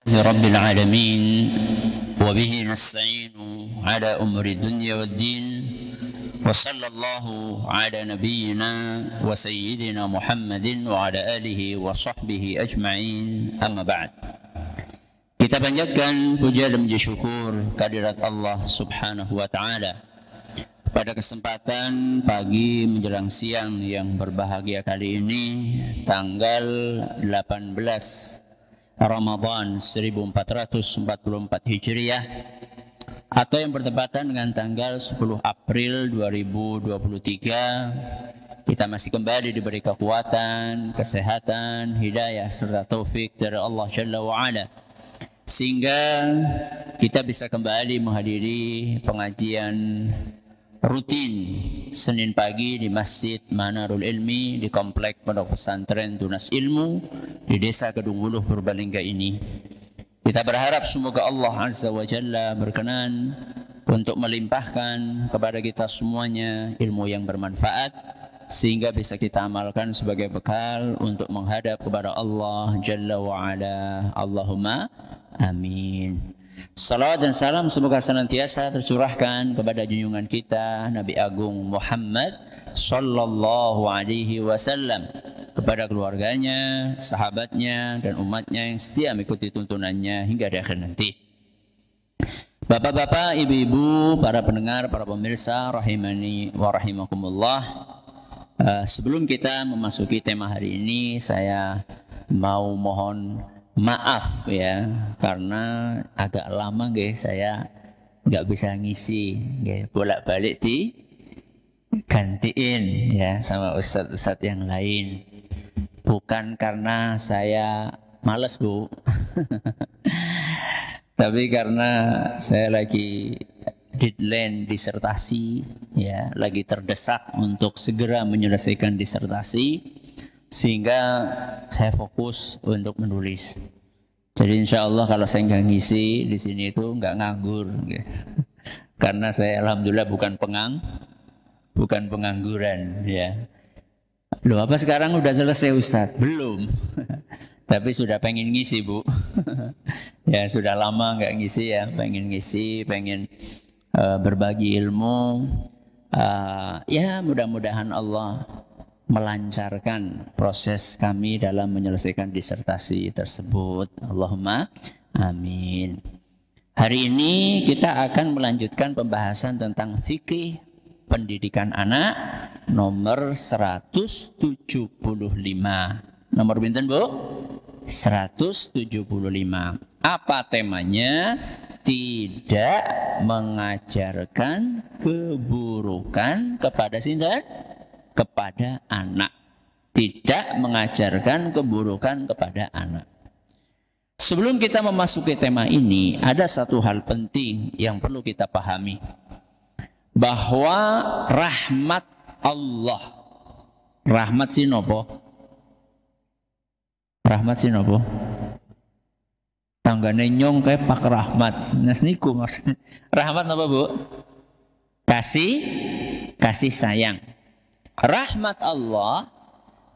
رب العالمين وبه نستعين على أمور الدنيا والدين وصلى الله على نبينا وسيدنا محمد وعلى آله وصحبه أجمعين أما بعد. Kita panjatkan puja dan puji syukur kehadirat Allah Subhanahu wa taala. Pada kesempatan pagi menjelang siang yang berbahagia kali ini, tanggal 18 Ramadan 1444 Hijriah atau yang bertepatan dengan tanggal 10 April 2023, kita masih kembali diberi kekuatan, kesehatan, hidayah serta taufik dari Allah Jalla wa Ala, sehingga kita bisa kembali menghadiri pengajian rutin Senin pagi di Masjid Manarul Ilmi di Komplek Pondok Pesantren Tunas Ilmu di Desa Kedung Wuluh Purbalingga ini. Kita berharap semoga Allah Azza wa Jalla berkenan untuk melimpahkan kepada kita semuanya ilmu yang bermanfaat, sehingga bisa kita amalkan sebagai bekal untuk menghadap kepada Allah Jalla wa Ala. Allahumma amin. Salawat dan salam semoga senantiasa tercurahkan kepada junjungan kita Nabi Agung Muhammad sallallahu alaihi wasallam, kepada keluarganya, sahabatnya dan umatnya yang setia mengikuti tuntunannya hingga di akhir nanti. Bapak-bapak, ibu-ibu, para pendengar, para pemirsa rahimani wa rahimakumullah. Sebelum kita memasuki tema hari ini, saya mau mohon maaf ya, karena agak lama saya nggak bisa ngisi, bolak-balik digantiin ya sama ustadz-ustadz yang lain. Bukan karena saya malas Bu, tapi karena saya lagi deadline disertasi ya, lagi terdesak untuk segera menyelesaikan disertasi, sehingga saya fokus untuk menulis. Jadi insya Allah kalau saya nggak ngisi di sini itu nggak nganggur, karena saya alhamdulillah bukan pengangguran ya. Loh, apa sekarang udah selesai Ustadz? Belum. Tapi sudah pengen ngisi Bu. Ya sudah lama nggak ngisi ya, pengen ngisi, pengen berbagi ilmu. Ya mudah-mudahan Allah melancarkan proses kami dalam menyelesaikan disertasi tersebut. Allahumma amin. Hari ini kita akan melanjutkan pembahasan tentang fikih pendidikan anak nomor 175. Nomor pinten Bu? 175. Apa temanya? Tidak mengajarkan keburukan kepada sinten? Kepada anak. Tidak mengajarkan keburukan kepada anak. Sebelum kita memasuki tema ini, ada satu hal penting yang perlu kita pahami, bahwa rahmat Allah, rahmat sinopo? Rahmat sinopo? Tanggane nyong kayak Pak Rahmat. Nasniku maksudnya. Rahmat apa Bu? Kasih sayang. Rahmat Allah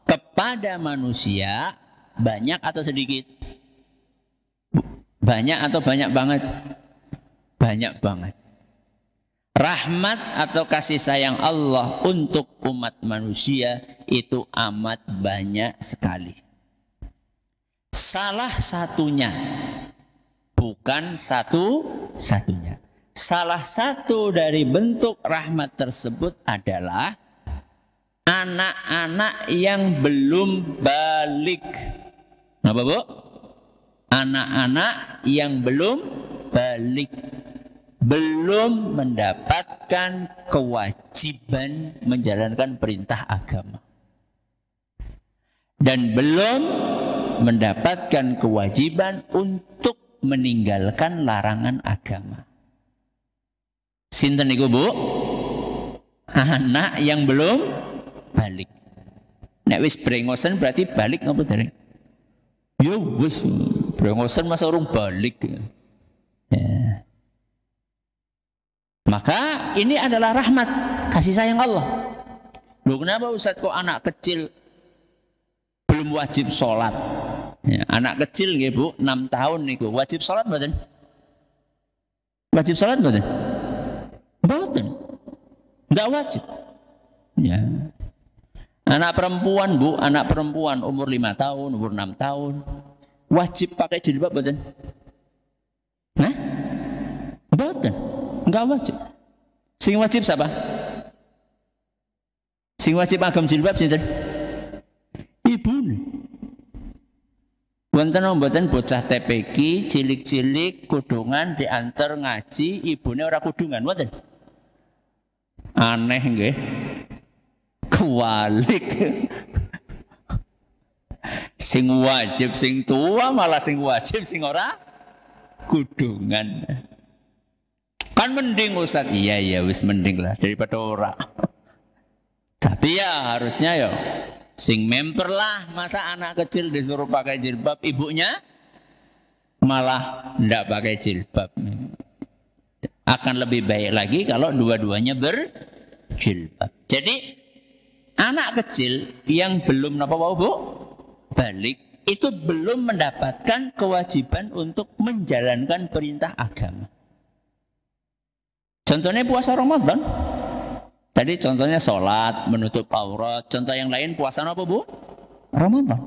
kepada manusia banyak atau sedikit? Banyak atau banyak banget? Banyak banget. Rahmat atau kasih sayang Allah untuk umat manusia itu amat banyak sekali. Salah satunya, bukan satu-satunya, salah satu dari bentuk rahmat tersebut adalah anak-anak yang belum balik. Apa Bu? Anak-anak yang belum balik, belum mendapatkan kewajiban menjalankan perintah agama, dan belum mendapatkan kewajiban untuk meninggalkan larangan agama. Sinten niku Bu? Anak yang belum balik. Nek wis brengosen berarti balik apa dereng? Yo wis brengosen masa urung balik. Ya. Maka ini adalah rahmat, kasih sayang Allah. Loh, kenapa Ustaz kok anak kecil belum wajib sholat, Ya, anak kecil nggih Bu, 6 tahun niku wajib salat mboten? Wajib salat mboten? Mboten. Enggak wajib. Ya. Anak perempuan Bu, anak perempuan umur 5 tahun, umur 6 tahun wajib pakai jilbab mboten? Nah? Mboten. Enggak wajib. Sing wajib siapa? Sing wajib agam jilbab sinten? Ibune. Wonten mboten bocah TPQ cilik-cilik kudungan diantar ngaji, ibune ora kudungan wonten? Aneh nggih. Kewalik. Sing wajib sing tua malah sing wajib sing ora kudungan. Kan mending Ustaz. Iya wis mending lah daripada ora. Tapi ya harusnya ya sing memper lah, masa anak kecil disuruh pakai jilbab, ibunya malah ndak pakai jilbab. Akan lebih baik lagi kalau dua-duanya berjilbab. Jadi anak kecil yang belum balik itu belum mendapatkan kewajiban untuk menjalankan perintah agama. Contohnya puasa Ramadan. Tadi contohnya sholat, menutup aurat. Contoh yang lain puasa apa Bu? Ramadan.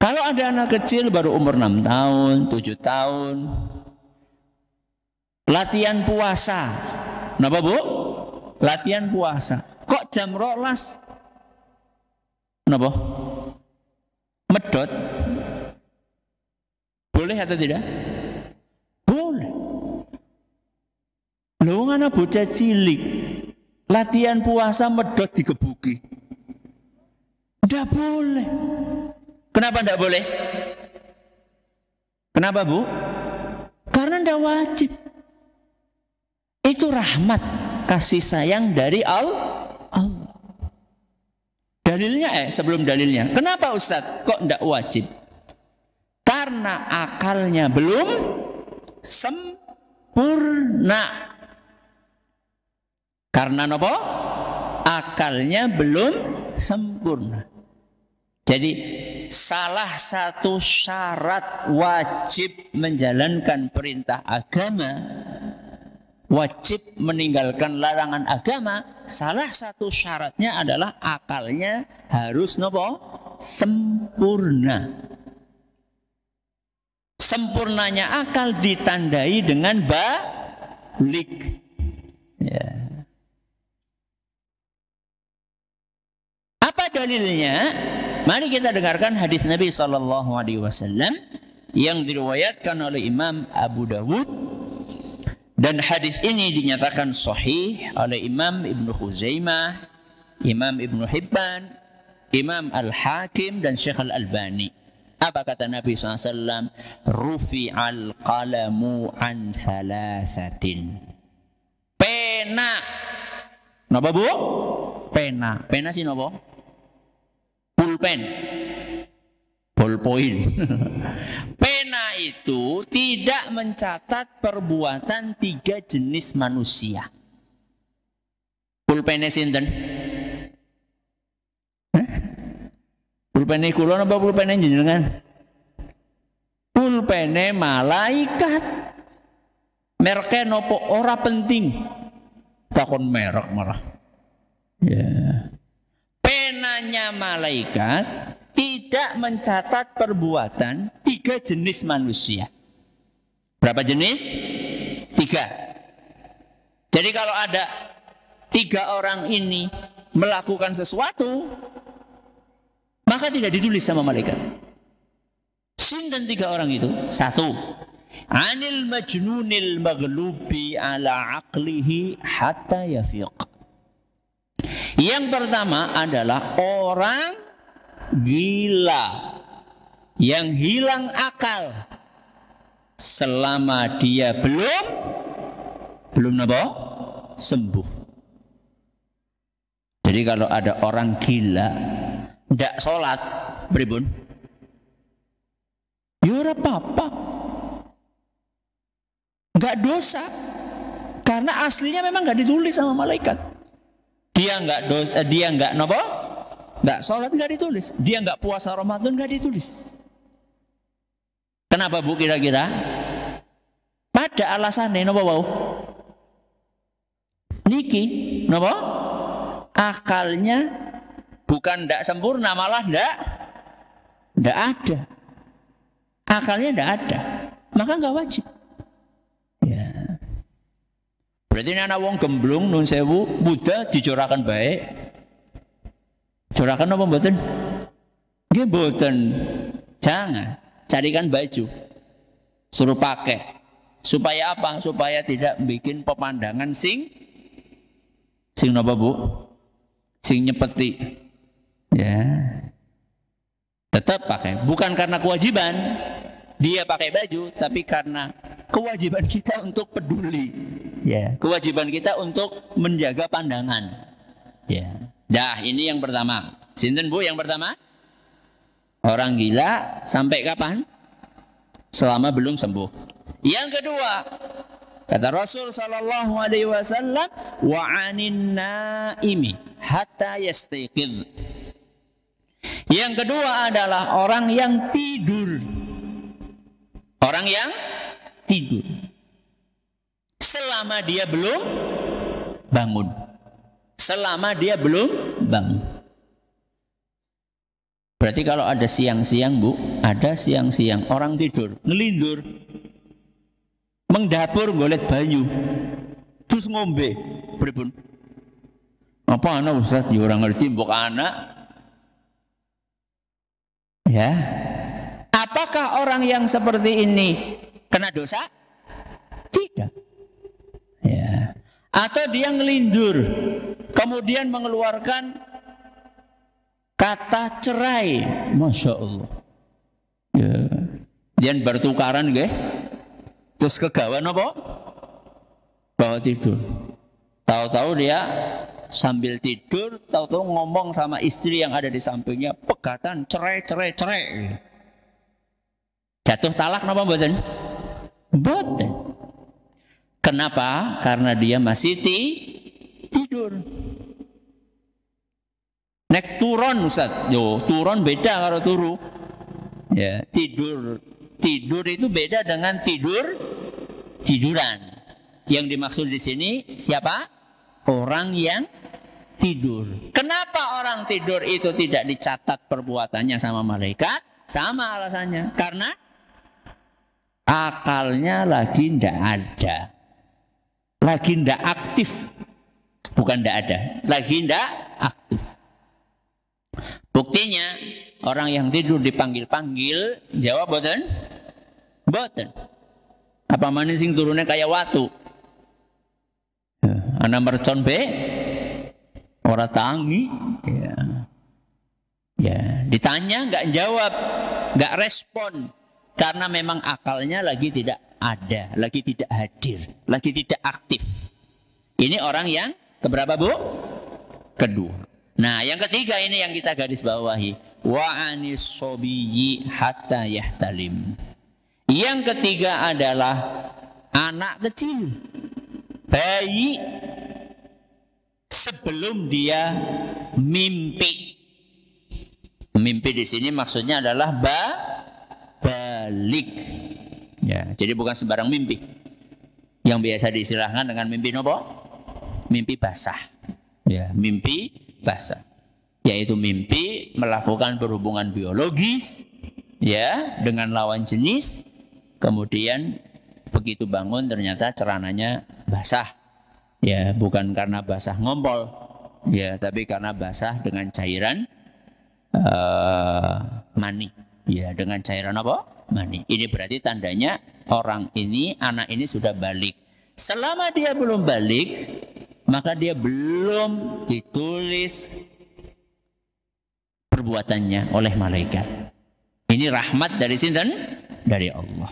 Kalau ada anak kecil baru umur 6 tahun, 7 tahun. Latihan puasa. Kenapa Bu? Latihan puasa. Kok jam 12? Kenapa? Medot. Boleh atau tidak? Boleh. Lho anak bocah cilik latihan puasa medot digebuki. Tidak boleh. Kenapa tidak boleh? Kenapa Bu? Karena tidak wajib. Itu rahmat kasih sayang dari Allah. Dalilnya sebelum dalilnya. Kenapa Ustadz kok tidak wajib? Karena akalnya belum sempurna. Karena apa? Akalnya belum sempurna. Jadi salah satu syarat wajib menjalankan perintah agama, wajib meninggalkan larangan agama, salah satu syaratnya adalah akalnya harus apa? Sempurna. Sempurnanya akal ditandai dengan balik. Ya. Apa dalilnya? Mari kita dengarkan hadis Nabi SAW yang diriwayatkan oleh Imam Abu Dawud, dan hadis ini dinyatakan sahih oleh Imam Ibnu Khuzaimah, Imam Ibnu Hibban, Imam Al-Hakim dan Syekh Al-Albani. Apa kata Nabi SAW? Rufi'al qalamu an thalathatin. Pena. Napa Bu? Pena. Pena sih napa? Pulpen, ballpoint. Pena itu tidak mencatat perbuatan 3 jenis manusia. Pulpennya sinten? Pulpennya kula napa pulpennya jenengan? Pulpennya malaikat. Mereknya nopo ora penting. Takon merek malah. Ya. Penanya malaikat tidak mencatat perbuatan 3 jenis manusia. Berapa jenis? 3. Jadi kalau ada 3 orang ini melakukan sesuatu, maka tidak ditulis sama malaikat. Sinten 3 orang itu? 1. Anil majnunil maghlubi ala aqlihi hatta yafiq. Yang pertama adalah orang gila yang hilang akal selama dia belum apa? Sembuh. Jadi kalau ada orang gila ndak sholat, pripun? Ya ora apa-apa. Enggak dosa. Karena aslinya memang enggak ditulis sama malaikat. Dia enggak dosa, dia enggak napa? Nggak sholat nggak ditulis. Dia nggak puasa Ramadan nggak ditulis. Kenapa Bu kira-kira? Pada alasannya, napa wau? Niki, napa? Akalnya bukan ndak sempurna, malah ndak ada. Akalnya ndak ada, maka nggak wajib. Ya. Berarti ini anak wong gemblung nun sewu, Buddha dicorakan baik. Corakan apa mboten? Nggih mboten. Jangan carikan baju. Suruh pakai. Supaya apa? Supaya tidak bikin pemandangan sing napa Bu? Sing nyepeti. Ya. Tetap pakai, bukan karena kewajiban dia pakai baju, tapi karena kewajiban kita untuk peduli. Ya, kewajiban kita untuk menjaga pandangan. Ya. Dah, ini yang pertama. Sinten Bu yang pertama? Orang gila sampai kapan? Selama belum sembuh. Yang kedua, kata Rasul sallallahu alaihi wasallam, wa 'anin naimi hatta yastayqiz. Yang kedua adalah orang yang tidur. Orang yang tidur selama dia belum bangun. Selama dia belum bangun. Berarti kalau ada siang-siang Bu, ada siang-siang orang tidur, ngelindur, mengdapur golet banyu, terus ngombe, pripun? Apa anak Ustaz? Ya orang ngerti mbok anak. Ya. Apakah orang yang seperti ini kena dosa? Tidak. Ya. Atau dia ngelindur, kemudian mengeluarkan kata cerai, Masya Allah. Ya. Dia bertukaran nggih. Terus kegawan apa? Bawa tidur. Tahu-tahu dia sambil tidur, tahu-tahu ngomong sama istri yang ada di sampingnya, pegatan cerai. Jatuh talak napa mboten? Mboten. Kenapa? Karena dia masih tidur. Nek turun Ustaz. Yo, turun beda karo turu. Ya, tidur itu beda dengan tiduran. Yang dimaksud di sini siapa? Orang yang tidur. Kenapa orang tidur itu tidak dicatat perbuatannya sama malaikat? Sama alasannya. Karena akalnya lagi tidak ada. Lagi tidak aktif. Bukan tidak ada. Lagi tidak aktif. Buktinya orang yang tidur dipanggil-panggil, jawab boten? Boten. Apa maning sing turunnya kayak watu? Anak mercon be, ora tangi. Ya, ditanya nggak jawab, nggak respon, karena memang akalnya lagi tidak ada, lagi tidak hadir, lagi tidak aktif. Ini orang yang keberapa Bu? Kedua. Nah, yang ketiga ini yang kita garis bawahi. Wa anis sobiyyi hatta yahtalim. Yang ketiga adalah anak kecil, bayi, sebelum dia mimpi. Mimpi di sini maksudnya adalah balik. Ya, jadi bukan sembarang mimpi. Yang biasa diistilahkan dengan mimpi nopo? Mimpi basah. Ya, mimpi basah. Yaitu mimpi melakukan berhubungan biologis ya dengan lawan jenis, kemudian begitu bangun ternyata celananya basah. Ya, bukan karena basah ngompol. Ya, tapi karena basah dengan cairan mani. Ya, dengan cairan apa? Mani. Ini berarti tandanya orang ini, anak ini sudah balik. Selama dia belum balik, maka dia belum ditulis perbuatannya oleh malaikat. Ini rahmat dari sinten? Dari Allah.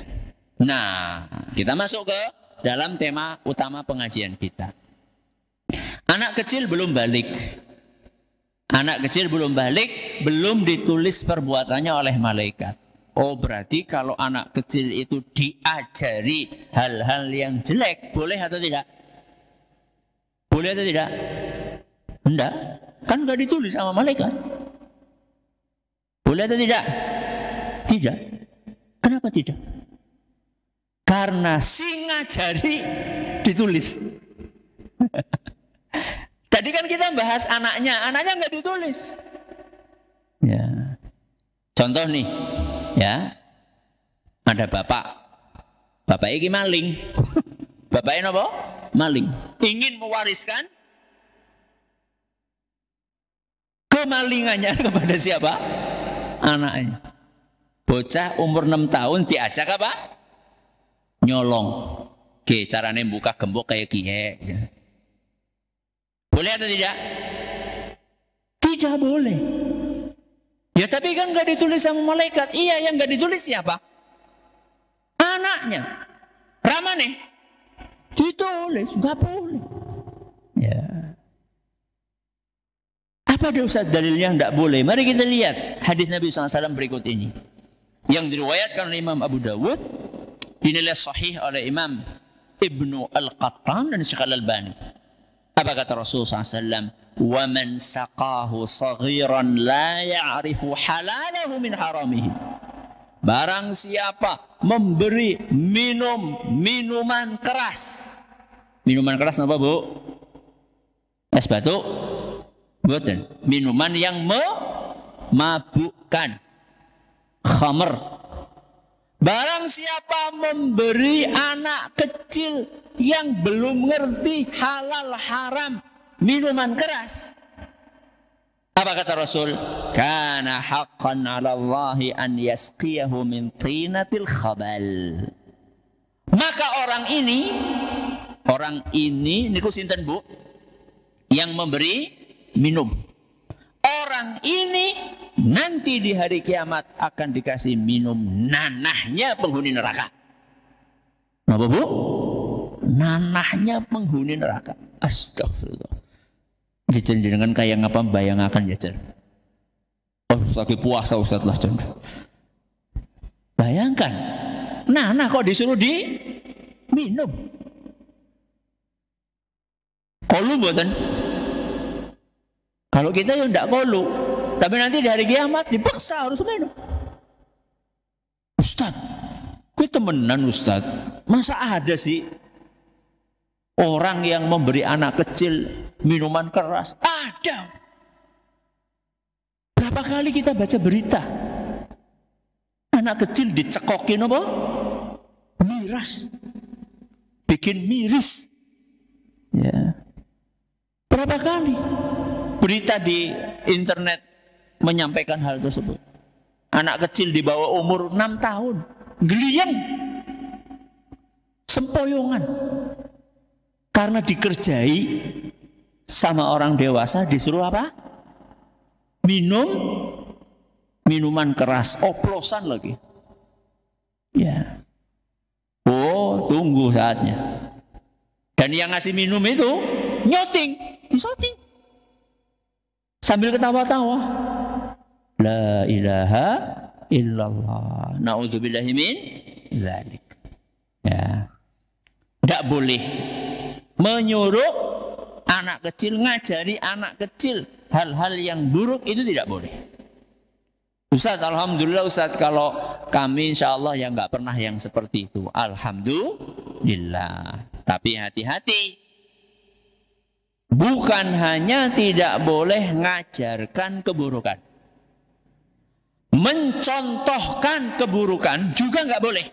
Nah, kita masuk ke dalam tema utama pengajian kita. Anak kecil belum balik. Anak kecil belum balik, belum ditulis perbuatannya oleh malaikat. Oh, berarti kalau anak kecil itu diajari hal-hal yang jelek, boleh atau tidak? Boleh atau tidak? Enggak. Kan enggak ditulis sama malaikat. Boleh atau tidak? Tidak. Kenapa tidak? Karena si ngajari ditulis. Tadi kan kita bahas anaknya nggak ditulis. Ya. Contoh nih, ya. Ada bapak ini maling. Bapaknya apa? Maling. Ingin mewariskan kemalingannya kepada siapa? Anaknya. Bocah umur 6 tahun diajak apa? Nyolong. Oke, caranya buka gembok kayak kie. Boleh atau tidak? Tidak boleh. Ya tapi kan nggak ditulis sama malaikat. Iya, yang nggak ditulis siapa? Anaknya. Ramane ditulis, nggak boleh. Ya. Apa ada Ustaz dalilnya nggak boleh? Mari kita lihat hadis Nabi SAW berikut ini. Yang diriwayatkan oleh Imam Abu Dawud, dinilai sahih oleh Imam Ibnu Al-Qattan dan Syekh Al-Albani. Apa kata Rasulullah SAW? Wa man saqahu saghiran la ya'rifu halalahu min haramihi. Barang siapa memberi minuman keras. Minuman keras apa, Bu? Es batu? Betul. Minuman yang memabukkan. Khamr. Barang siapa memberi anak kecil yang belum ngerti halal haram minuman keras. Apa kata Rasul? Kana haqqan 'ala Allahi an yasqiyahu min tinatil khabal. Maka orang ini niku sinten, Bu? Yang memberi minum. Orang ini nanti di hari kiamat akan dikasih minum nanahnya penghuni neraka. Apa, Bu? Nanahnya penghuni neraka. Astagfirullah. Jenengan kayak ngapa bayangaken ya, Jen? Oh, lagi puasa Ustaz lah, Jen. Bayangkan. Nanah kok disuruh minum. Kolu mboten? Kalau kita yang tidak kolu, tapi nanti di hari kiamat dipaksa harus minum. Ustaz, gue temenan Ustaz. Masa ada sih orang yang memberi anak kecil minuman keras? Ada. Berapa kali kita baca berita anak kecil dicekokin apa? Miras, bikin miris. Ya. Berapa kali berita di internet menyampaikan hal tersebut. Anak kecil di bawah umur 6 tahun. Geliyang. Sempoyongan. Karena dikerjai sama orang dewasa disuruh apa? Minuman keras. Oplosan lagi. Ya. Oh, tunggu saatnya. Dan yang ngasih minum itu nyoting. Disoting. Sambil ketawa-tawa. La ilaha illallah. Na'udzubillahi min dzalik. Ya. Tidak boleh menyuruh anak kecil, ngajari anak kecil hal-hal yang buruk, itu tidak boleh. Ustaz, alhamdulillah Ustaz, kalau kami insya Allah yang nggak pernah yang seperti itu. Alhamdulillah. Tapi hati-hati. Bukan hanya tidak boleh ngajarkan keburukan, mencontohkan keburukan juga nggak boleh.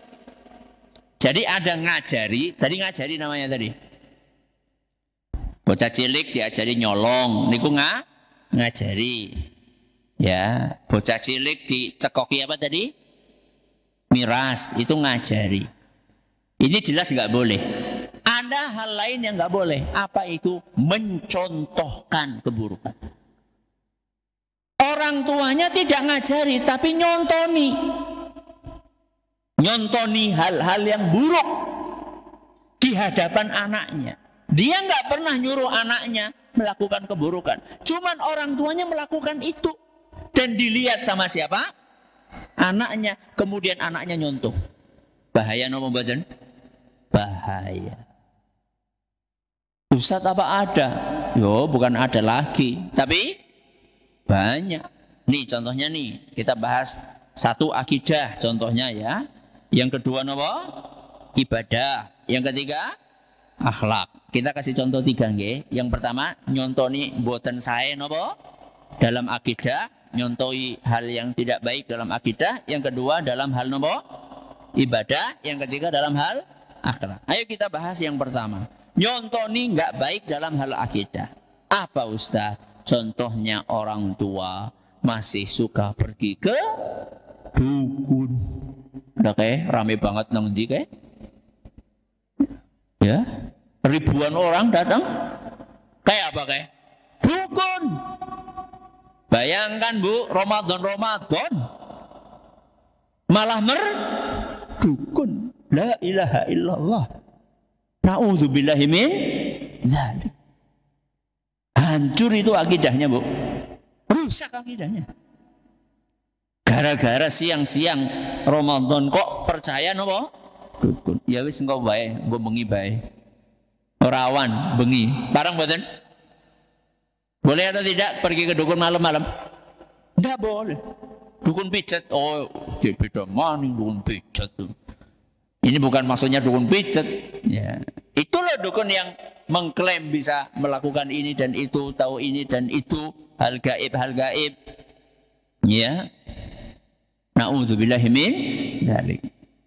Jadi ada ngajari, tadi ngajari namanya tadi. Bocah cilik diajari nyolong, niku ngajari. Ya, bocah cilik dicekoki apa tadi? Miras, itu ngajari. Ini jelas nggak boleh. Ada hal lain yang nggak boleh. Apa itu? Mencontohkan keburukan. Orang tuanya tidak ngajari, tapi nyontoni. Nyontoni hal-hal yang buruk di hadapan anaknya. Dia nggak pernah nyuruh anaknya melakukan keburukan. Cuman orang tuanya melakukan itu. Dan dilihat sama siapa? Anaknya. Kemudian anaknya nyontoh. Bahaya nomor badan? Bahaya. Ustaz apa ada? Yo, bukan ada lagi. Tapi banyak. Nih contohnya nih, kita bahas satu akidah contohnya ya. Yang kedua apa? Ibadah. Yang ketiga akhlak. Kita kasih contoh 3 nggih. Yang pertama nyontoni boten sae napa? Dalam akidah, nyontoi hal yang tidak baik dalam akidah. Yang kedua dalam hal napa? Ibadah. Yang ketiga dalam hal akhlak. Ayo kita bahas yang pertama. Nyontoni enggak baik dalam hal akidah. Apa Ustaz? Contohnya orang tua masih suka pergi ke dukun. Udah kayak rame banget nang ndi kayak? Ya, ribuan orang datang. Kayak apa kayak? Dukun. Bayangkan Bu, Ramadan malah dukun. La ilaha illallah. Na'udzubillahi min dzalik. Hancur itu akidahnya Bu. Rusak akidahnya. Gara-gara siang-siang Ramadan kok percaya napa? Dukun. Ya wis engko bae, engko bengi bae. Ora awan, bengi. Barang mboten? Boleh atau tidak pergi ke dukun malam-malam? Enggak boleh. Dukun pijat. Oh, dia beda maning dukun pijat tuh. Ini bukan maksudnya dukun pijat. Ya. Itulah dukun yang mengklaim bisa melakukan ini dan itu, tahu ini dan itu, hal gaib. Ya. Na'udzubillahi min dzalik.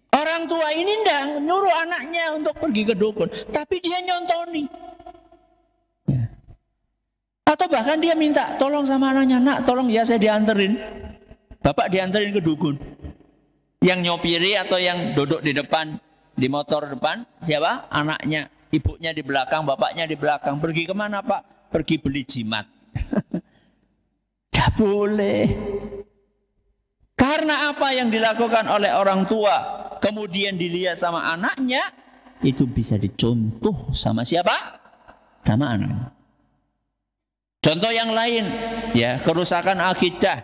Orang tua ini ndak nyuruh anaknya untuk pergi ke dukun, tapi dia nyontoni. Ya. Atau bahkan dia minta tolong sama anaknya, nak tolong ya saya dianterin. Bapak dianterin ke dukun. Yang nyopiri atau yang duduk di depan, di motor depan, siapa? Anaknya. Ibunya di belakang, bapaknya di belakang. Pergi kemana Pak? Pergi beli jimat. Gak boleh. Karena apa yang dilakukan oleh orang tua, kemudian dilihat sama anaknya, itu bisa dicontoh sama siapa? Sama anaknya. Contoh yang lain, ya kerusakan akidah.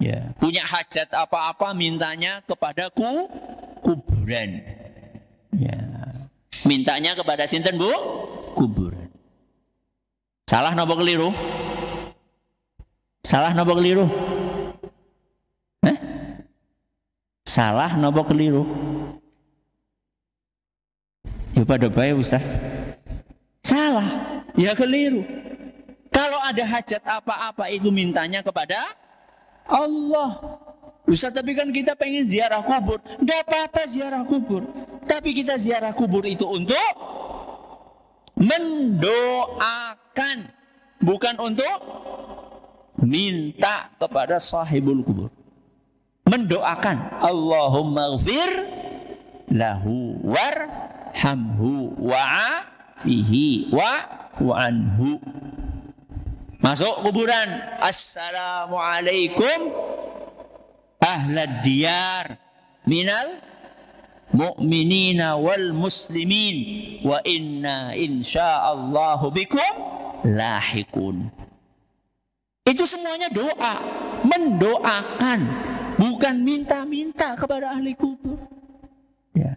Ya, punya hajat apa-apa mintanya kepada kuburan. Ya. Mintanya kepada sinten Bu? Kuburan. Salah napa keliru? Salah napa keliru? Salah napa keliru? Ya pada baik Ustaz. Salah, ya keliru. Kalau ada hajat apa-apa itu mintanya kepada Allah. Ustaz, tapi kan kita pengen ziarah kubur. Tidak apa-apa ziarah kubur. Tapi kita ziarah kubur itu untuk mendoakan. Bukan untuk minta kepada sahibul kubur. Mendoakan. Allahumma ghfir lahu warhamhu wa'afihi wa'anhu. Masuk kuburan. Assalamualaikum ahlad diyar minal mu'minina wal muslimin wa inna insyaallahu bikum lahikun. Itu semuanya doa, mendoakan, bukan minta-minta kepada ahli kubur. Ya.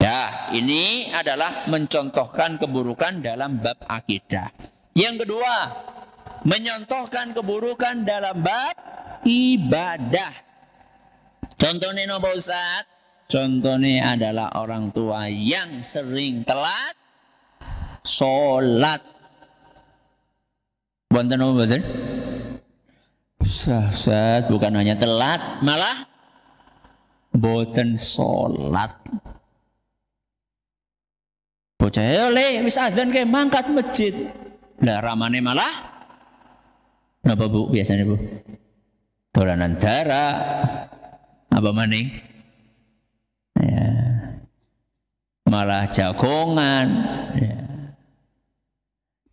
Ya, ini adalah mencontohkan keburukan dalam bab akidah. Yang kedua, menyontohkan keburukan dalam bab ibadah. Contohnya napa Ustaz? Contohnya adalah orang tua yang sering telat sholat. Wonten napa mboten? Ustaz, bukan hanya telat, malah boten sholat. Bocah oleh wis azan kayak mangkat masjid. Lah ramane malah napa Bu biasanya Bu? Dolanan darah. Apa maning? Ya. Malah jagongan. Ya.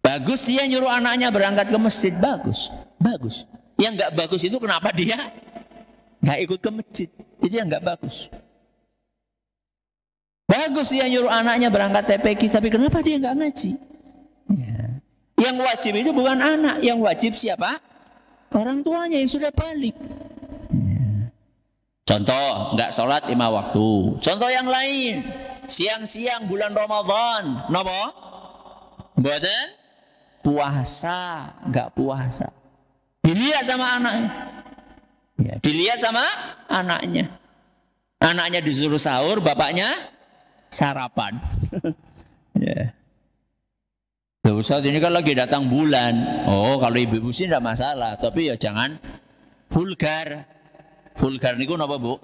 Bagus dia nyuruh anaknya berangkat ke masjid, bagus. Bagus. Yang enggak bagus itu kenapa dia enggak ikut ke masjid? Itu yang enggak bagus. Bagus dia nyuruh anaknya berangkat TPQ, tapi kenapa dia enggak ngaji? Ya. Yang wajib itu bukan anak, yang wajib siapa? Orang tuanya yang sudah balik. Ya. Contoh, enggak sholat 5 waktu. Contoh yang lain, siang-siang bulan Ramadan, napa? Mboten puasa, enggak puasa. Dilihat sama anaknya. Ya, dilihat sama anaknya. Anaknya disuruh sahur, bapaknya sarapan. Ya. Ustaz ini kan lagi datang bulan. Oh, kalau ibu-ibu sih tidak masalah, tapi ya jangan vulgar. Vulgar niku napa, Bu?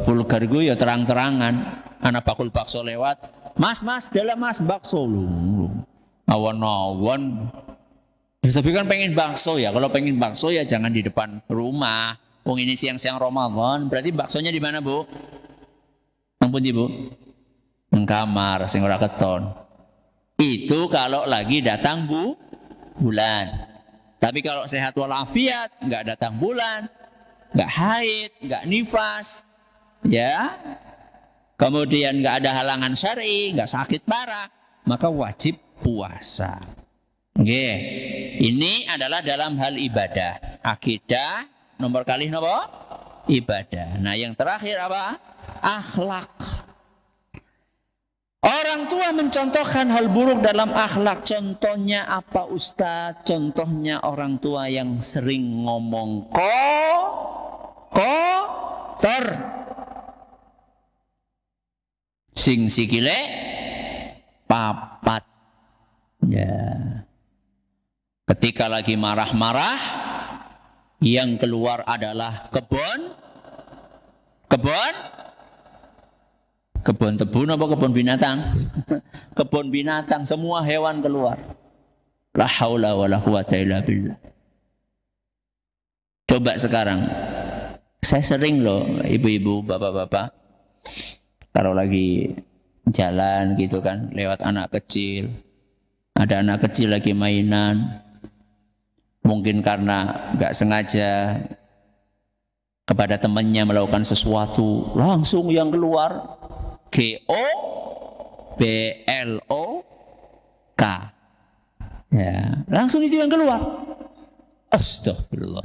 Vulgar gue ya terang-terangan. Anak bakul bakso lewat, mas dalam mas bakso lu. Awan-awan. Tapi kan pengen bakso ya. Kalau pengen bakso ya jangan di depan rumah. Wong ini siang-siang Ramadan, berarti baksonya di mana, Bu? Ampun, Bu. Nang kamar sing ora keton. Itu kalau lagi datang bulan. Tapi kalau sehat walafiat, enggak datang bulan, enggak haid, enggak nifas, ya. Kemudian enggak ada halangan syar'i, enggak sakit parah, maka wajib puasa. Oke. Ini adalah dalam hal ibadah, akidah. Nomor kali apa? Ibadah. Nah, yang terakhir apa? Akhlak. Orang tua mencontohkan hal buruk dalam akhlak. Contohnya apa, Ustaz? Contohnya orang tua yang sering ngomong kotor. Sing sikile papat. Ya. Ketika lagi marah-marah, yang keluar adalah kebun tebu apa kebun binatang? Kebun binatang, semua hewan keluar. La haula wala quwata illa billah. Coba sekarang, saya sering loh ibu-ibu, bapak-bapak, kalau lagi jalan gitu kan, lewat anak kecil, ada anak kecil lagi mainan. Mungkin karena nggak sengaja kepada temannya melakukan sesuatu, langsung yang keluar GOBLOK. Ya, langsung itu yang keluar. Astagfirullah.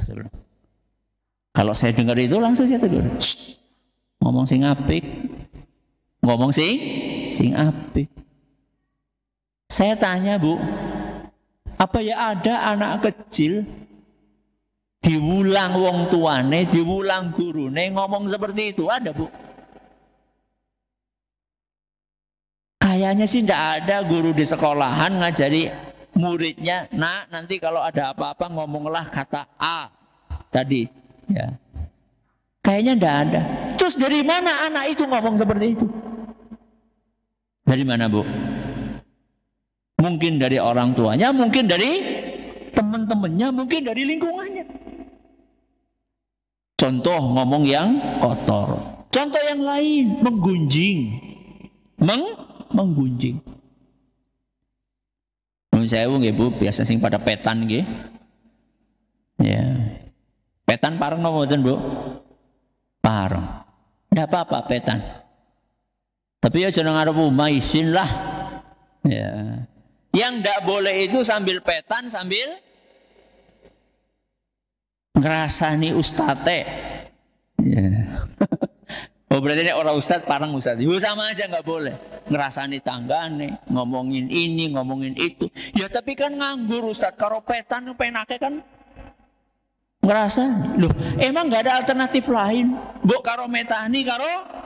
Kalau saya dengar itu langsung saya tegur. Ngomong sing apik. Ngomong sing apik. Saya tanya, Bu, apa ya ada anak kecil diulang wong tuane, diulang gurune ngomong seperti itu? Ada, Bu? Kayaknya sih tidak ada guru di sekolahan ngajari muridnya, nah nanti kalau ada apa-apa ngomonglah kata A tadi. Ya. Kayaknya tidak ada. Terus dari mana anak itu ngomong seperti itu? Dari mana, Bu? Mungkin dari orang tuanya, mungkin dari teman-temannya, mungkin dari lingkungannya. Contoh ngomong yang kotor. Contoh yang lain, menggunjing. Menggunjing. Saya nggih, Bu, biasa sing pada petan nggih. Ya. Petan pareng napa mboten, Bu? Pareng. Enggak apa-apa petan. Tapi ya jangan ngarep omah isin lah. Ya. Yang enggak boleh itu sambil petan sambil ngerasani ustate. Ya. Oh, berarti ini orang ustad parang ustad. Ya sama aja nggak boleh. Ngerasani tanggane, ngomongin ini, ngomongin itu. Ya tapi kan nganggur ustad, karo petan penake kan ngerasa. Loh, emang nggak ada alternatif lain? Bu karo metani karo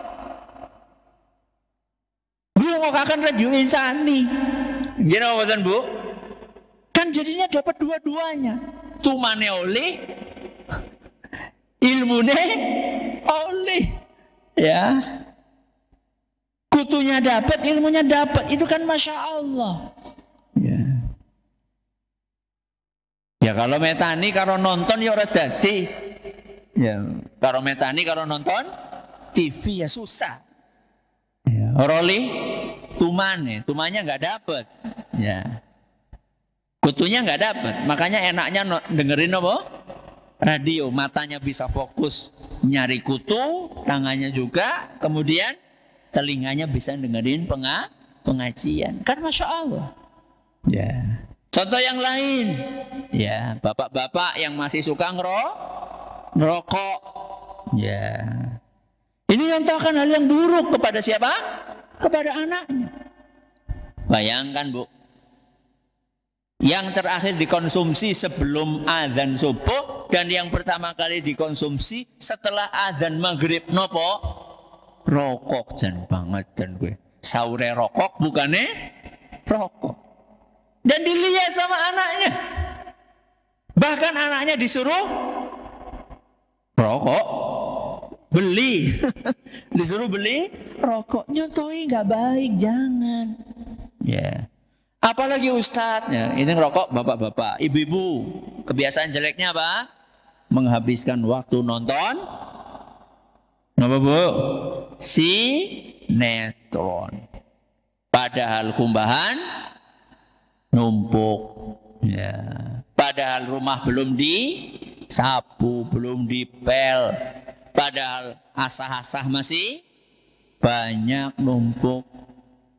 Bu ngokakan radio insani. Gimana wajan, Bu? Kan jadinya dapat dua-duanya. Tumane oleh, ilmune oleh. Ya. Kutunya dapat, ilmunya dapat. Itu kan Masya Allah. Ya. Ya kalau metani karo nonton ya ora dadi. Ya, karo metani karo nonton TV ya susah. Ya, roli tumanya nggak dapat. Ya. Kutunya nggak dapat. Makanya enaknya dengerin apa? Radio, matanya bisa fokus nyari kutu, tangannya juga, kemudian telinganya bisa dengerin pengajian. Kan Masya Allah. Ya. Contoh yang lain, ya bapak-bapak yang masih suka ngerokok, ya. Ini contohkan hal yang buruk kepada siapa? Kepada anaknya. Bayangkan, Bu, yang terakhir dikonsumsi sebelum azan subuh dan yang pertama kali dikonsumsi setelah adzan maghrib nopo? Rokok. Jan banget jan gue. Sahure rokok bukannya rokok. Dan dilihat sama anaknya. Bahkan anaknya disuruh rokok. Beli. Disuruh beli rokok. Nyontohi nggak baik, jangan. Ya. Apalagi ustadznya, ini ngerokok bapak-bapak, ibu-ibu. Kebiasaan jeleknya apa? Menghabiskan waktu nonton. Apa bu? Sinetron. Padahal kumbahan numpuk. Ya. Padahal rumah belum disapu, belum dipel. Padahal asah-asah masih banyak numpuk.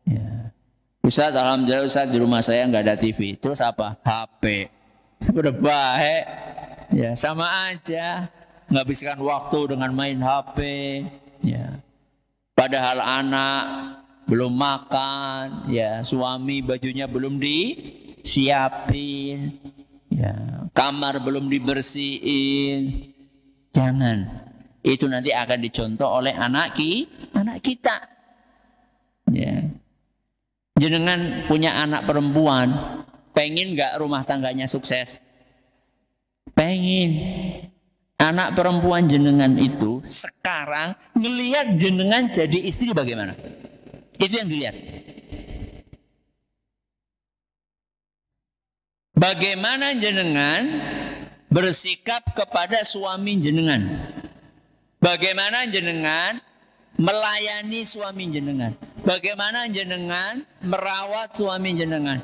Ya. Ustaz, alhamdulillah Ustaz di rumah saya nggak ada TV. Terus apa? HP. Udah baik. Ya sama aja. Menghabiskan waktu dengan main HP. Ya. Padahal anak belum makan. Ya, suami bajunya belum disiapin. Ya, kamar belum dibersihin. Jangan. Itu nanti akan dicontoh oleh anak kita. Ya. Jenengan punya anak perempuan, pengen gak rumah tangganya sukses? Pengen. Anak perempuan jenengan itu sekarang ngelihat jenengan jadi istri bagaimana? Itu yang dilihat. Bagaimana jenengan bersikap kepada suami jenengan? Bagaimana jenengan melayani suami jenengan? Bagaimana jenengan merawat suami jenengan?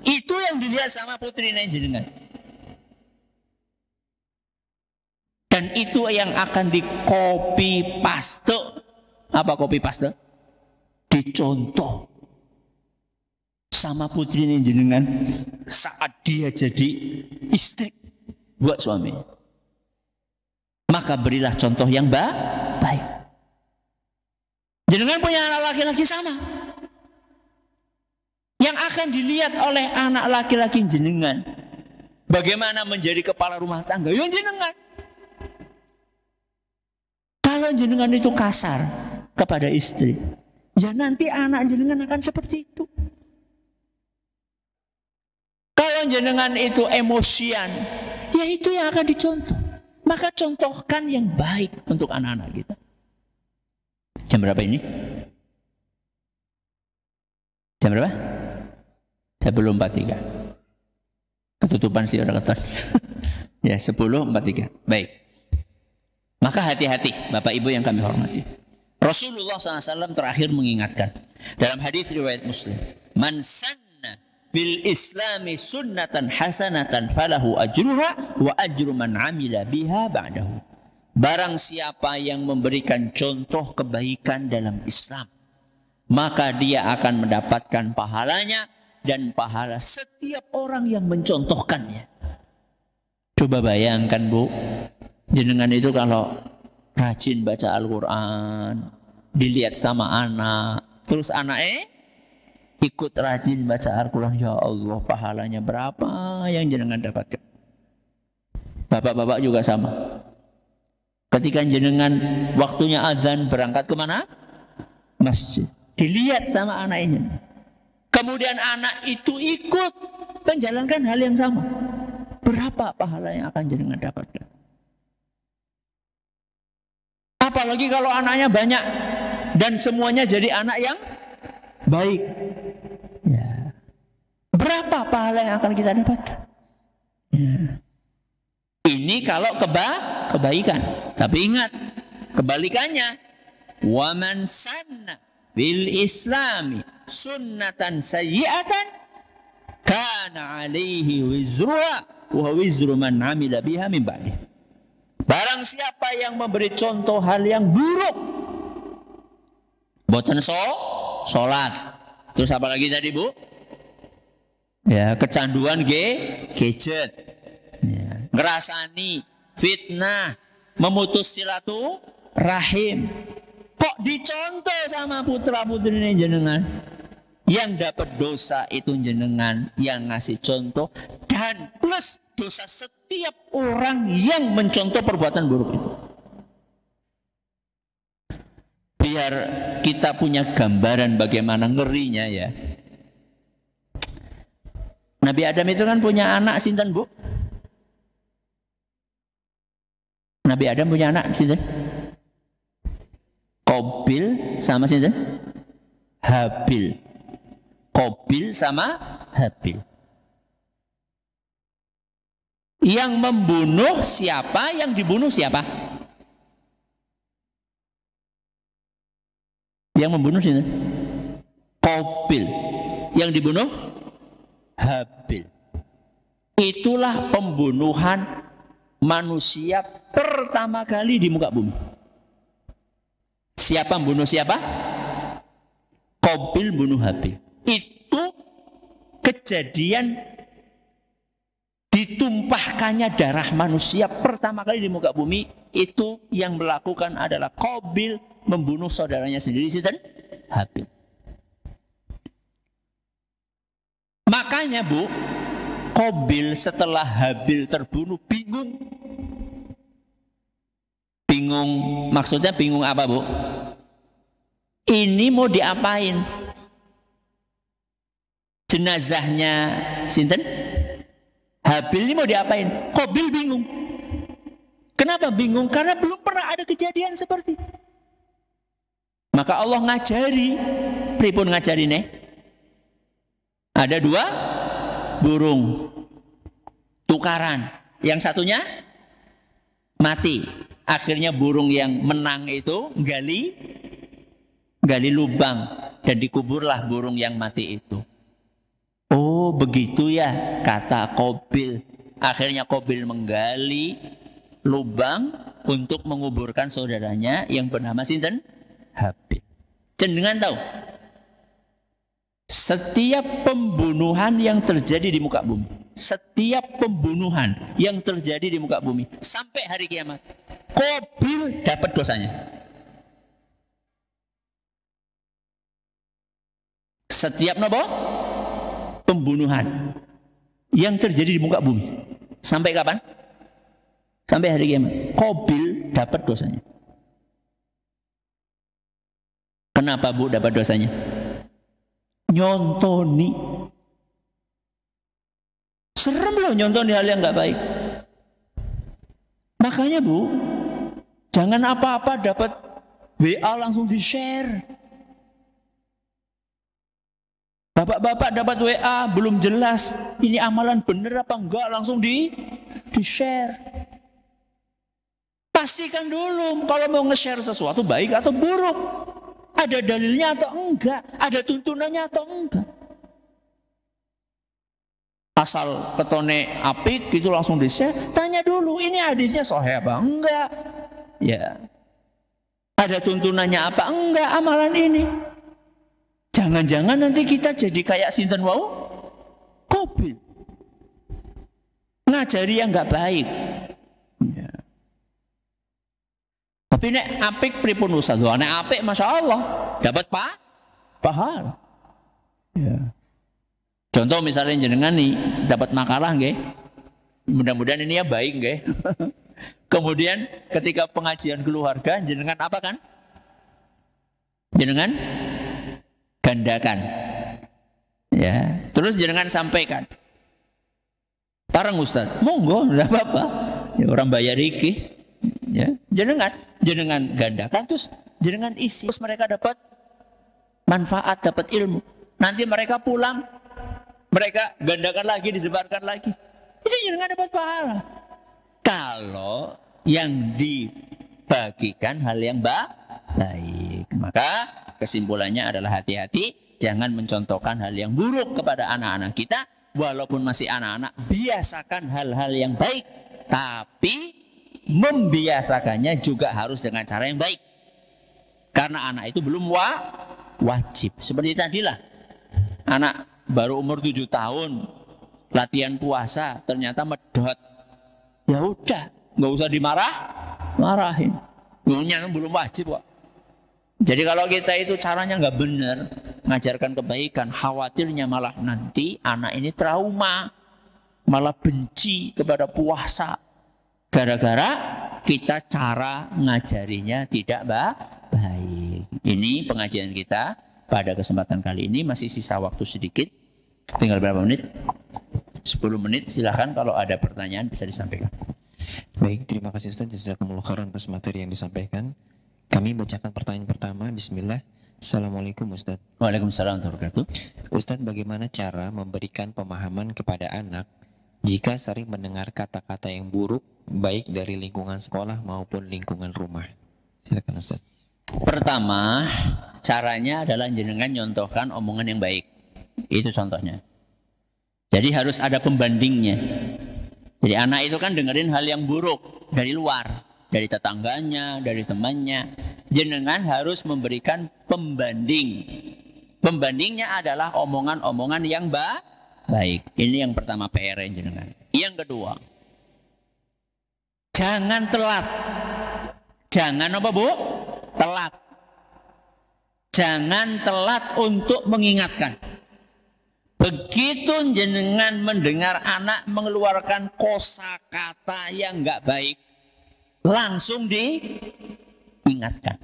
Itu yang dilihat sama putri jenengan. Dan itu yang akan di copy paste. Apa copy paste? Dicontoh sama putri jenengan saat dia jadi istri buat suami. Maka berilah contoh yang baik. Jenengan punya anak laki-laki sama. Yang akan dilihat oleh anak laki-laki jenengan. Bagaimana menjadi kepala rumah tangga? Ya jenengan. Kalau jenengan itu kasar kepada istri, ya nanti anak jenengan akan seperti itu. Kalau jenengan itu emosian, ya itu yang akan dicontoh. Maka contohkan yang baik untuk anak-anak kita. Jam berapa ini? Jam berapa? Sebelum 43. Ketutupan sih orang keton. Ya 10:43. Baik. Maka hati-hati Bapak Ibu yang kami hormati. Rasulullah SAW terakhir mengingatkan dalam hadis riwayat Muslim, "Man sanna bil islami sunnatan hasanatan falahu ajruha wa ajru man amila biha ba'dahu." Barang siapa yang memberikan contoh kebaikan dalam Islam, maka dia akan mendapatkan pahalanya dan pahala setiap orang yang mencontohkannya. Coba bayangkan Bu, jenengan itu kalau rajin baca Al-Quran, dilihat sama anak, terus anaknya ikut rajin baca Al-Quran, ya Allah pahalanya berapa yang jenengan dapatkan. Bapak-bapak juga sama. Ketika jenengan waktunya azan berangkat kemana? Masjid. Dilihat sama anaknya. Kemudian anak itu ikut menjalankan hal yang sama. Berapa pahala yang akan jenengan dapatkan? Apalagi kalau anaknya banyak dan semuanya jadi anak yang baik. Ya. Berapa pahala yang akan kita dapatkan? Ya. Ini kalau kebaikan. Tapi ingat, kebalikannya, wa man sanna bil islami sunnatan sayyi'atan kana 'alaihi wizruha wa wizru man 'amila biha min ba'dih. Barang siapa yang memberi contoh hal yang buruk, boten sholat. Terus apa lagi tadi Bu? Ya, kecanduan gadget. Ya, ngerasani, fitnah, memutus silaturahim. Kok dicontoh sama putra-putri jenengan? Yang dapat dosa itu jenengan yang ngasih contoh dan plus dosa setiap orang yang mencontoh perbuatan buruk itu. Biar kita punya gambaran bagaimana ngerinya ya. Nabi Adam itu kan punya anak sinten, Bu? Nabi Adam punya anak sinten? Qabil sama sinten? Habil. Qabil sama Habil. Yang membunuh siapa? Yang dibunuh siapa? Yang membunuh sinten? Qabil. Yang dibunuh Habil. Itulah pembunuhan manusia pertama kali di muka bumi. Siapa membunuh siapa? Qabil bunuh Habil. Itu kejadian ditumpahkannya darah manusia pertama kali di muka bumi. Itu yang melakukan adalah Qabil membunuh saudaranya sendiri, sinten? Habil. Makanya Bu, Qabil setelah Habil terbunuh bingung. Bingung, maksudnya bingung apa Bu? Ini mau diapain? Jenazahnya sinten? Habil ini mau diapain? Qabil bingung. Kenapa bingung? Karena belum pernah ada kejadian seperti itu. Maka Allah ngajari, pripun ngajari nih? Ada 2 burung tukaran. Yang satunya mati. Akhirnya burung yang menang itu gali lubang dan dikuburlah burung yang mati itu. Oh begitu ya, kata Qabil. Akhirnya Qabil menggali lubang untuk menguburkan saudaranya yang bernama sinten? Habil. Jenengan tahu? Setiap pembunuhan yang terjadi di muka bumi, setiap pembunuhan yang terjadi di muka bumi sampai hari kiamat, Qabil dapat dosanya. Setiap nopo pembunuhan yang terjadi di muka bumi sampai kapan? Sampai hari kiamat, Qabil dapat dosanya. Kenapa Bu dapat dosanya? Nyontoni. Serem loh nyontoni hal yang nggak baik. Makanya Bu, jangan apa-apa dapat WA langsung di-share. Bapak-bapak dapat WA belum jelas ini amalan bener apa enggak, langsung di-share. Pastikan dulu kalau mau nge-share sesuatu baik atau buruk. Ada dalilnya atau enggak? Ada tuntunannya atau enggak? Asal ketone apik gitu langsung di-share, tanya dulu ini hadisnya sahih apa enggak? Ya. Ada tuntunannya apa enggak amalan ini? Jangan-jangan nanti kita jadi kayak sinten wau? Qabil. Ngajari yang enggak baik. Ya. Tapi nek apik pripun Ustaz? Nek apik Masya Allah dapat pahala. Ya. Contoh misalnya jenengan nih dapat makalah nggih. Mudah-mudahan ini ya baik nggih. Kemudian ketika pengajian keluarga jenengan apa kan? Jenengan gandakan. Ya, terus jenengan sampaikan. Parang Ustaz, monggo enggak apa-apa. Ya orang bayar iki. Ya, jenengan gandakan terus jenengan isi. Terus mereka dapat manfaat, dapat ilmu. Nanti mereka pulang, mereka gandakan lagi, disebarkan lagi. Itu jenengan dapat pahala. Kalau yang dibagikan hal yang baik, maka kesimpulannya adalah hati-hati, jangan mencontohkan hal yang buruk kepada anak-anak kita. Walaupun masih anak-anak, biasakan hal-hal yang baik, tapi membiasakannya juga harus dengan cara yang baik. Karena anak itu belum wajib. Seperti tadilah, anak baru umur 7 tahun, latihan puasa, ternyata medot. Ya udah, nggak usah marahin. Ternyata belum wajib kok. Jadi kalau kita itu caranya nggak benar, ngajarkan kebaikan, khawatirnya malah nanti anak ini trauma. malah benci kepada puasa. Gara-gara kita cara ngajarinya tidak baik. Ini pengajian kita pada kesempatan kali ini. Masih sisa waktu sedikit. Tinggal berapa menit? 10 menit. Silahkan kalau ada pertanyaan bisa disampaikan. Baik, terima kasih Ustaz. Jazakumullah khairan atas materi yang disampaikan. Kami bacakan pertanyaan pertama. Bismillah. Assalamualaikum Ustaz. Waalaikumsalam warahmatullahi wabarakatuh. Ustaz, bagaimana cara memberikan pemahaman kepada anak jika sering mendengar kata-kata yang buruk baik dari lingkungan sekolah maupun lingkungan rumah? Silakan Ustaz. Pertama, caranya adalah jenengan nyontohkan omongan yang baik. Itu contohnya. Jadi harus ada pembandingnya. Jadi anak itu kan dengerin hal yang buruk dari luar, dari tetangganya, dari temannya. Jenengan harus memberikan pembanding. Pembandingnya adalah omongan-omongan yang baik. Ini yang pertama PR jenengan. Yang kedua, jangan telat. Jangan apa Bu? Telat. Jangan telat untuk mengingatkan. Begitu jenengan mendengar anak mengeluarkan kosakata yang enggak baik, langsung diingatkan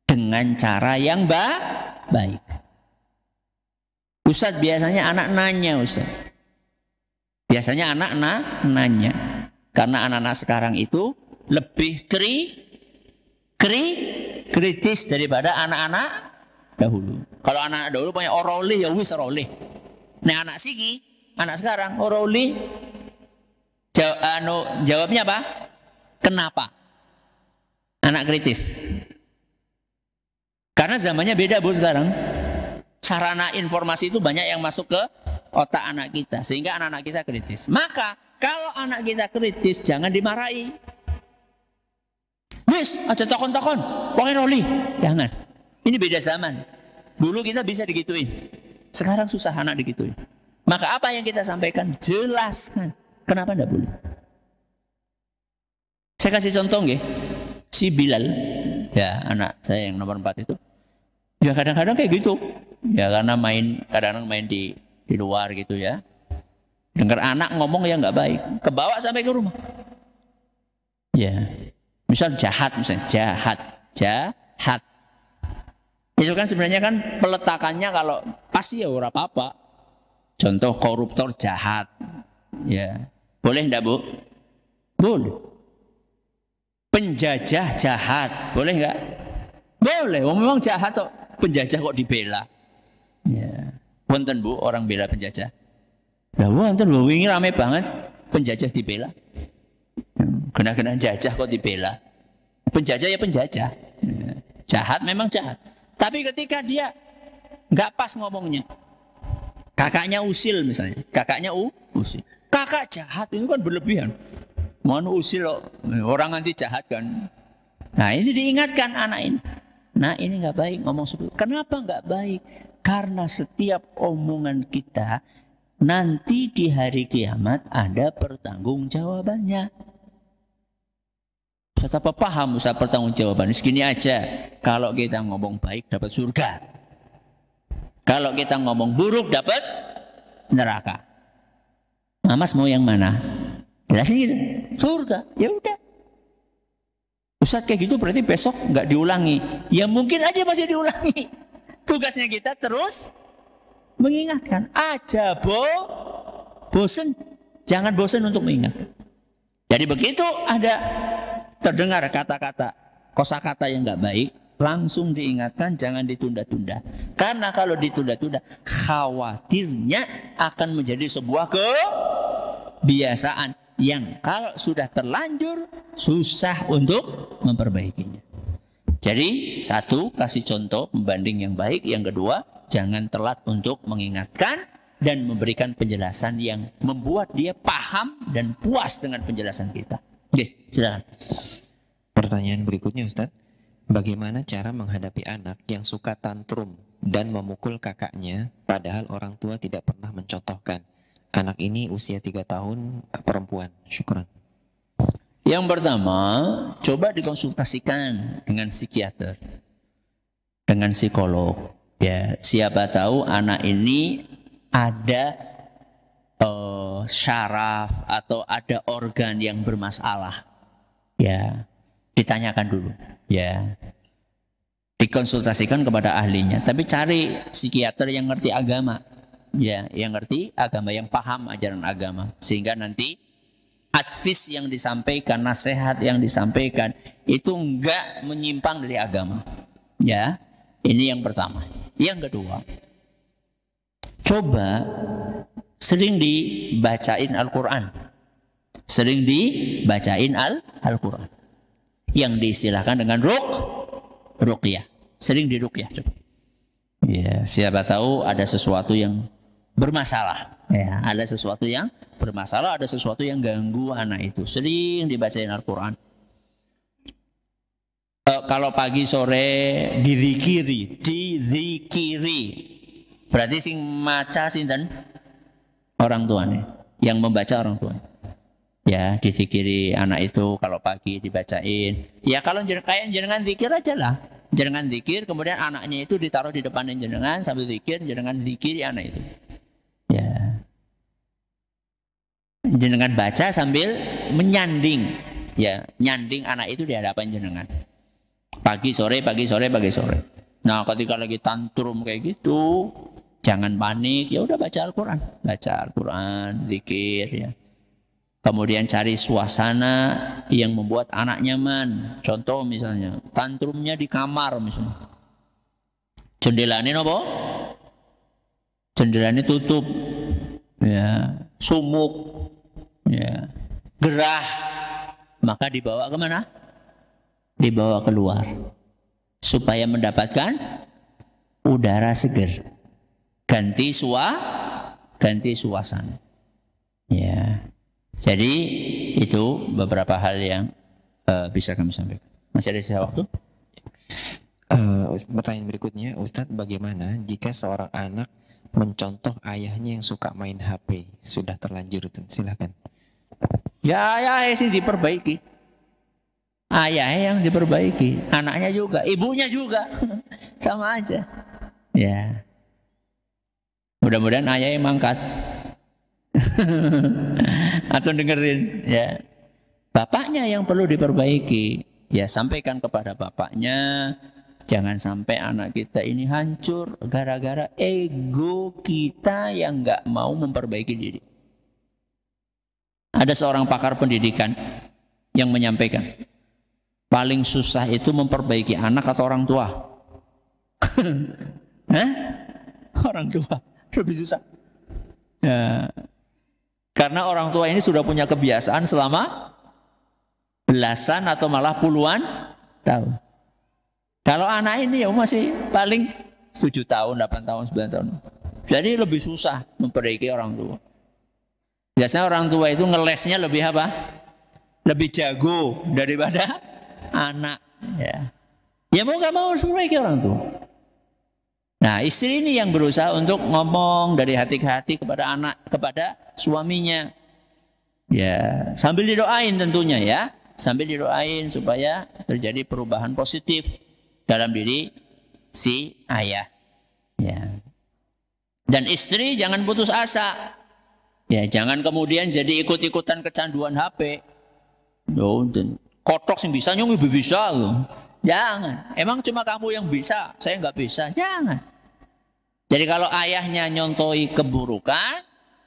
dengan cara yang baik. Ustadz, biasanya anak nanya Ustadz. Biasanya anak nanya. Karena anak-anak sekarang itu lebih kritis daripada anak-anak dahulu. Kalau anak dahulu punya oroli ya wis oroli. Nah anak siki, anak sekarang oroli jawabnya apa? Kenapa? Anak kritis. Karena zamannya beda Bu sekarang. Sarana informasi itu banyak yang masuk ke otak anak kita sehingga anak-anak kita kritis. Maka kalau anak kita kritis jangan dimarahi. Wis aja takon-takon, wong roli. Jangan. Ini beda zaman. Dulu kita bisa digituin. Sekarang susah anak digituin. Maka apa yang kita sampaikan jelaskan. Kenapa enggak boleh? Saya kasih contoh nggih. Si Bilal, ya anak saya yang nomor 4 itu. Ya kadang-kadang kayak gitu. Ya karena kadang-kadang main di luar gitu ya. Dengar anak ngomong yang nggak baik, kebawa sampai ke rumah. Ya. Misal jahat, misalnya jahat. Itu kan sebenarnya kan peletakannya kalau pasti ya ora apa-apa. Contoh koruptor jahat. Ya. Boleh enggak, Bu? Boleh. Penjajah jahat, boleh enggak? Boleh. Memang jahat kok. Penjajah kok dibela. Ya. Wonten Bu orang bela penjajah. Lah wonten wingi rame banget penjajah dibela. Kena-kena jajah kok dibela. Penjajah ya penjajah. Ya. Jahat memang jahat. Tapi ketika dia nggak pas ngomongnya, kakaknya usil misalnya, usil. Kakak jahat itu kan berlebihan. Mau usil loh, orang nanti jahat kan. Nah ini diingatkan anak ini. Nah ini nggak baik ngomong seperti itu. Kenapa nggak baik? Karena setiap omongan kita nanti di hari kiamat ada pertanggungjawabannya. Ustaz apa paham Ustaz pertanggungjawaban? Segini aja. Kalau kita ngomong baik dapat surga. Kalau kita ngomong buruk dapat neraka. Nah, Mas mau yang mana? Jelasin gitu. Surga. Ya udah. Ustaz kayak gitu berarti besok nggak diulangi. Ya mungkin aja masih diulangi. Tugasnya kita terus mengingatkan. Aja bosen. Jangan bosen untuk mengingatkan. Jadi begitu ada terdengar kata-kata, kosakata yang nggak baik, langsung diingatkan, jangan ditunda-tunda. Karena kalau ditunda-tunda, khawatirnya akan menjadi sebuah kebiasaan yang kalau sudah terlanjur susah untuk memperbaikinya. Jadi satu, kasih contoh pembanding yang baik. Yang kedua, jangan telat untuk mengingatkan dan memberikan penjelasan yang membuat dia paham dan puas dengan penjelasan kita. Oke, silakan. Pertanyaan berikutnya Ustaz, bagaimana cara menghadapi anak yang suka tantrum dan memukul kakaknya padahal orang tua tidak pernah mencontohkan? Anak ini usia 3 tahun, perempuan. Syukran. Yang pertama, coba dikonsultasikan dengan psikiater, dengan psikolog. Ya, siapa tahu anak ini ada syaraf atau ada organ yang bermasalah, ya ditanyakan dulu, ya dikonsultasikan kepada ahlinya. Tapi cari psikiater yang ngerti agama, ya yang ngerti agama, yang paham ajaran agama, sehingga nanti advice yang disampaikan, nasihat yang disampaikan itu enggak menyimpang dari agama. Ya, ini yang pertama. Yang kedua, coba sering dibacain Al-Quran. Sering dibacain Al-Quran. Yang diistilahkan dengan ruqyah. Sering diruqyah. Ya, siapa tahu ada sesuatu yang bermasalah. Ya, ada sesuatu yang bermasalah, ada sesuatu yang ganggu anak itu. Sering dibacain Al-Quran. Kalau pagi sore dizikiri. Berarti sing maca sinten? Orang tuanya, yang membaca orang tua. Ya, dizikiri anak itu kalau pagi dibacain. Ya kalau kayak jenengan zikir aja lah. Jenengan zikir, kemudian anaknya itu ditaruh di depan jenengan sambil zikir, jenengan zikiri anak itu. Ya. Jenengan baca sambil menyanding. Ya, nyanding anak itu di hadapan jenengan. Pagi sore, pagi sore, pagi sore. Nah, ketika lagi tantrum kayak gitu, jangan panik, ya udah baca Al-Quran. Baca Al-Quran, zikir ya. Kemudian cari suasana yang membuat anak nyaman. Contoh misalnya, tantrumnya di kamar misalnya. Jendelanya apa? Jendelanya tutup. Ya, sumuk. Ya, gerah. Maka dibawa kemana? Dibawa keluar. Supaya mendapatkan udara segar. Ganti suasana. Ya. Jadi itu beberapa hal yang bisa kami sampaikan. Masih ada sisa waktu? Pertanyaan berikutnya, Ustadz, bagaimana jika seorang anak mencontoh ayahnya yang suka main HP? Sudah terlanjur, silakan. Ya ayahnya sih diperbaiki. Ayahnya yang diperbaiki, anaknya juga, ibunya juga, sama aja. Ya. Mudah-mudahan ayahnya mangkat. Atau dengerin ya. Bapaknya yang perlu diperbaiki. Ya sampaikan kepada bapaknya, jangan sampai anak kita ini hancur gara-gara ego kita yang nggak mau memperbaiki diri. Ada seorang pakar pendidikan yang menyampaikan, paling susah itu memperbaiki anak atau orang tua? Hah? Orang tua lebih susah. Ya. Karena orang tua ini sudah punya kebiasaan selama belasan atau malah puluhan tahun. Kalau anak ini ya masih paling 7 tahun, 8 tahun, 9 tahun. Jadi lebih susah memperbaiki orang tua. Biasanya orang tua itu ngelesnya lebih apa? Lebih jago daripada anak. Ya, ya mau gak mau harus memperbaiki orang tua. Nah, istri ini yang berusaha untuk ngomong dari hati ke hati kepada anak, kepada suaminya. Ya, sambil didoain tentunya ya. Sambil didoain supaya terjadi perubahan positif dalam diri si ayah. Ya. Dan istri jangan putus asa. Ya, jangan kemudian jadi ikut-ikutan kecanduan HP. Yo, kotok sih bisa, nyong lebih bisa loh. Jangan. Emang cuma kamu yang bisa, saya nggak bisa. Jangan. Jadi kalau ayahnya nyontoi keburukan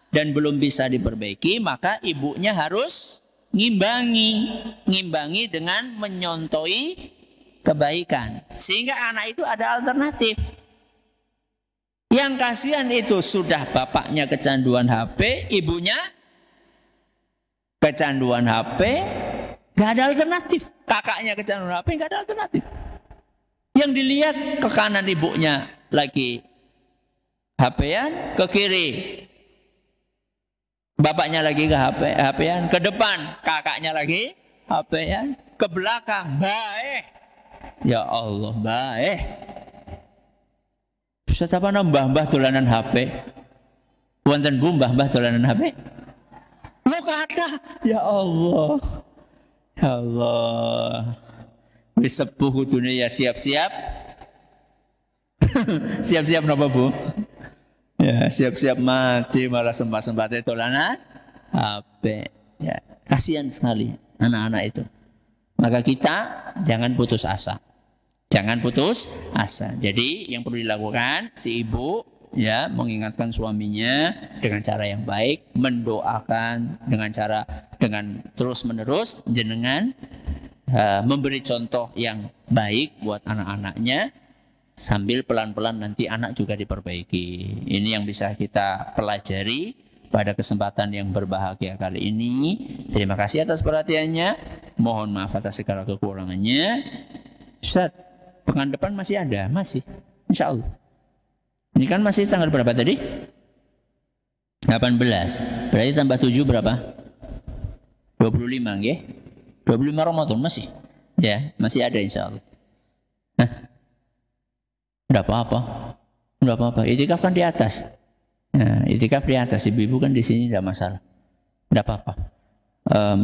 dan belum bisa diperbaiki, maka ibunya harus ngimbangi dengan menyontoi kebaikan. Sehingga anak itu ada alternatif. Yang kasihan itu sudah bapaknya kecanduan HP, ibunya kecanduan HP, gak ada alternatif. Kakaknya kecanduan HP, gak ada alternatif. Yang dilihat ke kanan ibunya lagi HP-an, ke kiri bapaknya lagi ke HP-an, ke depan kakaknya lagi HP-an, ke belakang baik. Ya Allah, baik. Ustaz apa mbah-mbah dolanan HP? Wonten Bu mbah-mbah dolanan HP? Lo kata, ya Allah. Ya Allah. Wis sepuh kudune ya siap-siap. Siap-siap napa Bu? Ya, siap-siap mati malah sempat-sempatnya tolanan HP. Ya, kasihan sekali anak-anak itu. Maka kita jangan putus asa. Jangan putus asa. Jadi yang perlu dilakukan si ibu ya mengingatkan suaminya dengan cara yang baik, mendoakan dengan terus-menerus jenengan memberi contoh yang baik buat anak-anaknya sambil pelan-pelan nanti anak juga diperbaiki. Ini yang bisa kita pelajari pada kesempatan yang berbahagia kali ini. Terima kasih atas perhatiannya. Mohon maaf atas segala kekurangannya. Ustaz, pekan depan masih ada? Masih, insya Allah. Ini kan masih tanggal berapa tadi? 18. Berarti tambah 7 berapa? 25 ya? 25 Ramadan masih? Ya, masih ada insya Allah. Nah, tidak apa-apa. Tidak apa-apa. Itikaf kan di atas. Nah, itikaf di atas. Ibu-ibu kan di sini tidak masalah. Tidak apa-apa.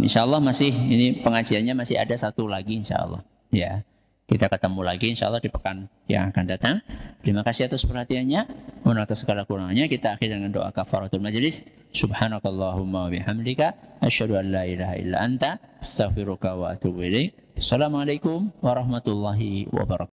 Insya Allah masih, ini pengajiannya masih ada satu lagi insya Allah. Ya. Kita ketemu lagi insya Allah di pekan yang akan datang. Terima kasih atas perhatiannya. Mohon atas segala kurangannya. Kita akhiri dengan doa kafaratul majlis. Subhanakallahumma wa bihamdika. Asyhadu an la ilaha illa anta. Astaghfiruka wa atubu ilaik. Assalamualaikum warahmatullahi wabarakatuh.